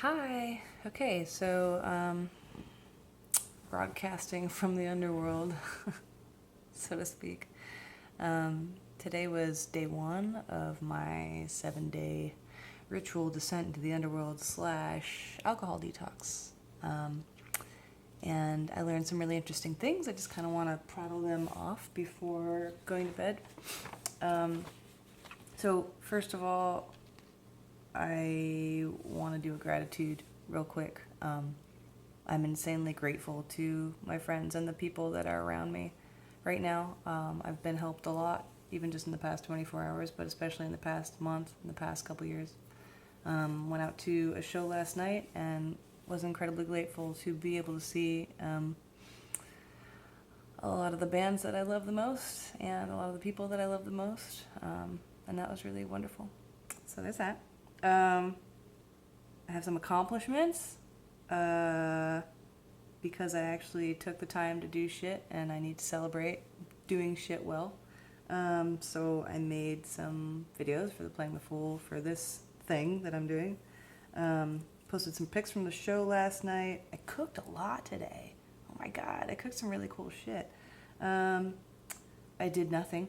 Hi. Okay, so broadcasting from the underworld, so to speak. Today was day one of my 7-day ritual descent into the underworld / alcohol detox. Um, and I learned some really interesting things. I just kind of want to prattle them off before going to bed. So, first of all, I want to do a gratitude real quick. I'm insanely grateful to my friends and the people that are around me right now. I've been helped a lot, even just in the past 24 hours, but especially in the past month, in the past couple years. Went out to a show last night and was incredibly grateful to be able to see a lot of the bands that I love the most and a lot of the people that I love the most. And that was really wonderful. So there's that. I have some accomplishments because I actually took the time to do shit and I need to celebrate doing shit well. So I made some videos for the Playing the Fool for this thing that I'm doing. Posted some pics from the show last night. I cooked a lot today. Oh my god, I cooked some really cool shit. I did nothing,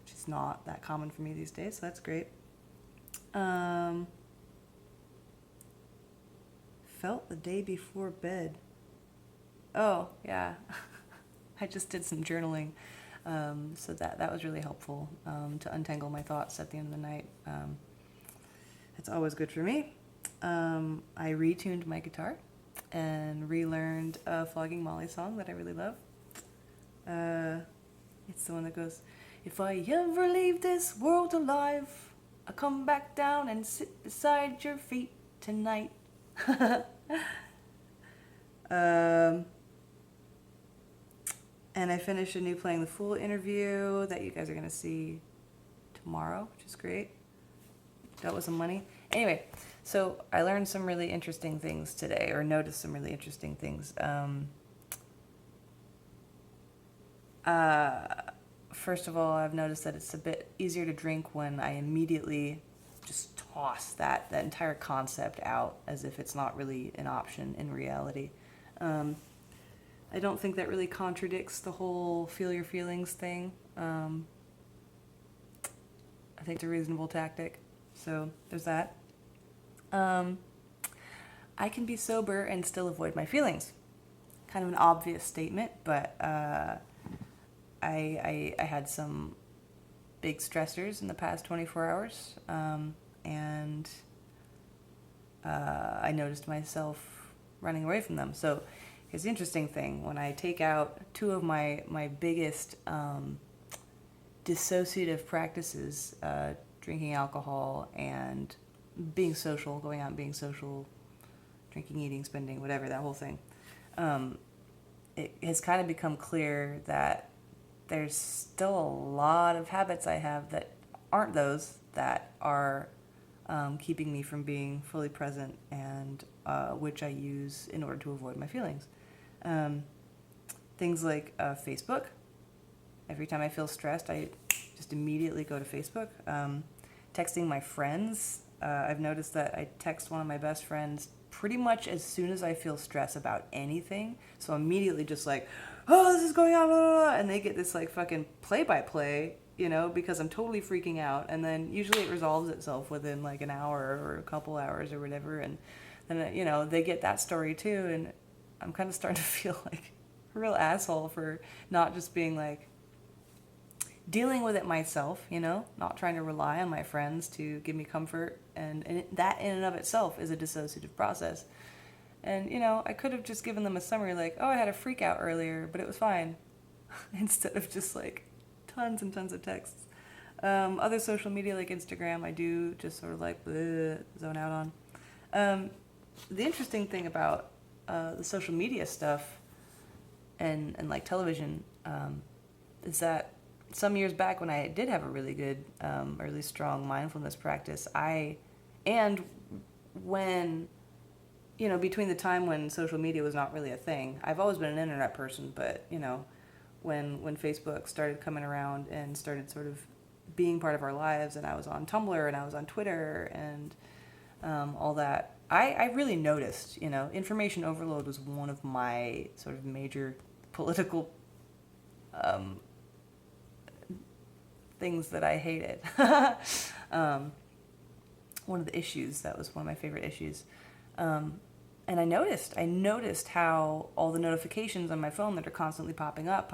which is not that common for me these days, so that's great. Felt the day before bed. Oh, yeah. I just did some journaling. So that was really helpful to untangle my thoughts at the end of the night. It's always good for me. I retuned my guitar and relearned a Flogging Molly song that I really love. It's the one that goes, "If I ever leave this world alive, I'll come back down and sit beside your feet tonight." And I finished a new Playing the Fool interview that you guys are going to see tomorrow, which is great. Dealt with some money. Anyway, so I learned some really interesting things today, or noticed some really interesting things. First of all, I've noticed that it's a bit easier to drink when I immediately just toss that entire concept out as if it's not really an option in reality. I don't think that really contradicts the whole feel your feelings thing. I think it's a reasonable tactic. So there's that. I can be sober and still avoid my feelings. Kind of an obvious statement, but I had some big stressors in the past 24 hours, and I noticed myself running away from them. So here's the interesting thing. When I take out two of my biggest dissociative practices, drinking alcohol and being social, going out and being social, drinking, eating, spending, whatever, that whole thing, it has kind of become clear that there's still a lot of habits I have that aren't those, that are keeping me from being fully present, and which I use in order to avoid my feelings. Things like Facebook. Every time I feel stressed, I just immediately go to Facebook. Texting my friends. I've noticed that I text one of my best friends pretty much as soon as I feel stress about anything. So I'm immediately just like, oh, this is going on, blah, blah, blah. And they get this like fucking play-by-play, because I'm totally freaking out. And then usually it resolves itself within like an hour or a couple hours or whatever. And then, they get that story too. And I'm kind of starting to feel like a real asshole for not just being like, dealing with it myself, not trying to rely on my friends to give me comfort. And that in and of itself is a dissociative process. And, I could have just given them a summary like, oh, I had a freak out earlier, but it was fine. Instead of just like tons and tons of texts. Other social media like Instagram, I do just sort of like zone out on. The interesting thing about the social media stuff and like television is that some years back when I did have a really good, or really strong mindfulness practice, between the time when social media was not really a thing, I've always been an internet person, but, when Facebook started coming around and started sort of being part of our lives, and I was on Tumblr and I was on Twitter and all that, I really noticed, information overload was one of my sort of major political things that I hated. One of the issues, that was one of my favorite issues. And I noticed how all the notifications on my phone that are constantly popping up,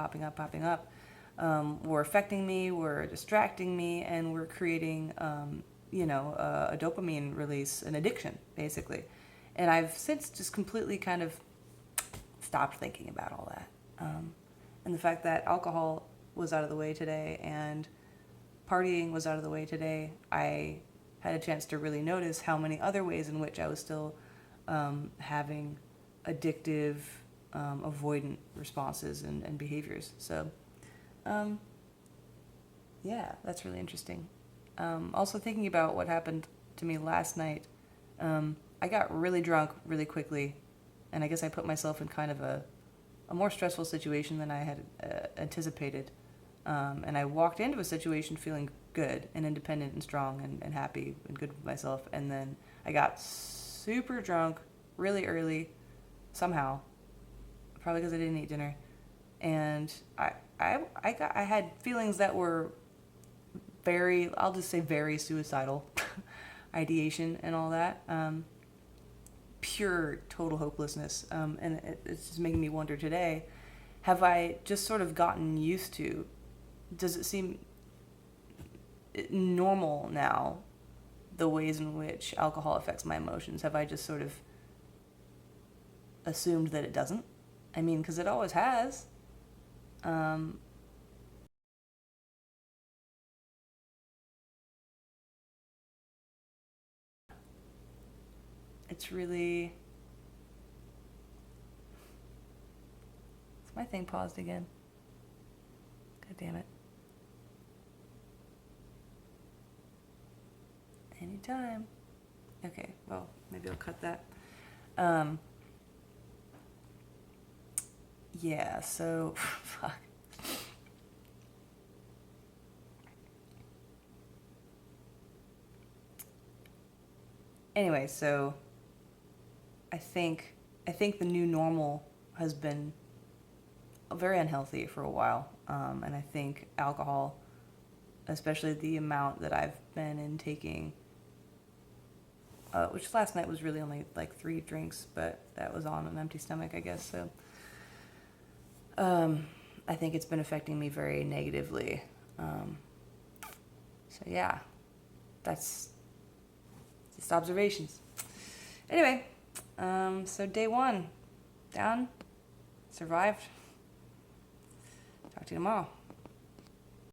were affecting me, were distracting me, and were creating, a dopamine release, an addiction, basically. And I've since just completely kind of stopped thinking about all that. And the fact that alcohol was out of the way today and partying was out of the way today, I had a chance to really notice how many other ways in which I was still having addictive, avoidant responses and behaviors. So, yeah, that's really interesting. Also thinking about what happened to me last night, I got really drunk really quickly, and I guess I put myself in kind of a more stressful situation than I had anticipated. And I walked into a situation feeling good and independent and strong and happy and good with myself. And then I got super drunk really early, somehow, probably because I didn't eat dinner. And I had feelings that were I'll just say very suicidal, ideation and all that. Pure, total hopelessness. And it's just making me wonder today, have I just sort of gotten used to, does it seem normal now, the ways in which alcohol affects my emotions? Have I just sort of assumed that it doesn't? I mean, because it always has. It's really... Is my thing paused again? God damn it. Anytime. Okay, well, maybe I'll cut that. Yeah, so... Fuck. Anyway, so... I think the new normal has been very unhealthy for a while. And I think alcohol, especially the amount that I've been intaking, which last night was really only like 3 drinks, but that was on an empty stomach, I guess. So I think it's been affecting me very negatively. So yeah, that's just observations. Anyway, so day 1, down, survived. Talk to you tomorrow.